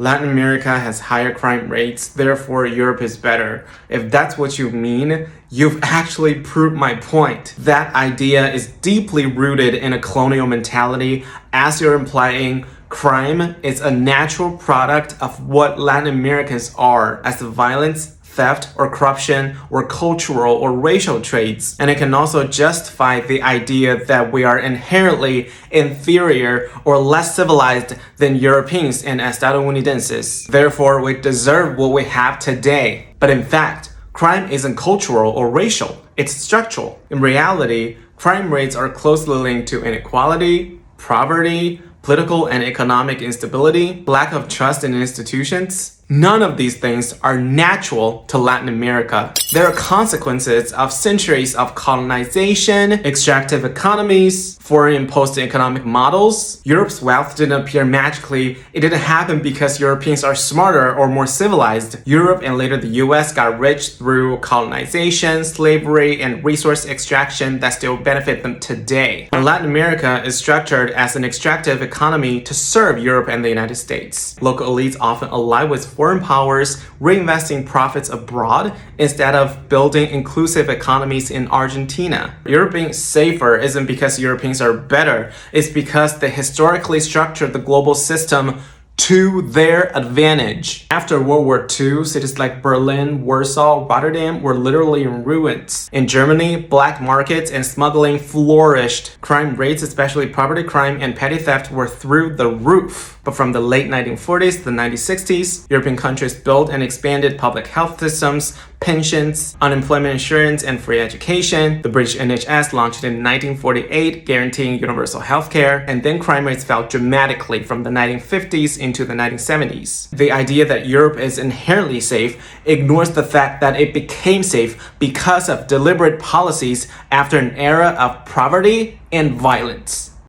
Latin America has higher crime rates, therefore Europe is better. If that's what you mean, you've actually proved my point. That idea is deeply rooted in a colonial mentality, as you're implying. Crime is a natural product of what Latin Americans are, as the violence, theft, or corruption, or cultural or racial traits. And it can also justify the idea that we are inherently inferior or less civilized than Europeans and estadounidenses. Therefore, we deserve what we have today. But in fact, crime isn't cultural or racial, it's structural. In reality, crime rates are closely linked to inequality, poverty, political and economic instability, lack of trust in institutions. None of these things are natural to Latin America. They are consequences of centuries of colonization, extractive economies, foreign imposed economic models. Europe's wealth didn't appear magically. It didn't happen because Europeans are smarter or more civilized. Europe and later the US got rich through colonization, slavery, and resource extraction that still benefit them today. And Latin America is structured as an extractive economy to serve Europe and the United States. Local elites often ally with foreign powers, reinvesting profits abroad instead of building inclusive economies in Argentina. Europe being safer isn't because Europeans are better, it's because they historically structured the global system to their advantage. After World War II, cities like Berlin, Warsaw, Rotterdam were literally in ruins. In Germany, black markets and smuggling flourished. Crime rates, especially property crime and petty theft, were through the roof. But from the late 1940s to the 1960s, European countries built and expanded public health systems, pensions, unemployment insurance, and free education. The British NHS launched in 1948, guaranteeing universal healthcare, and then crime rates fell dramatically from the 1950s into the 1970s. The idea that Europe is inherently safe ignores the fact that it became safe because of deliberate policies after an era of poverty and violence.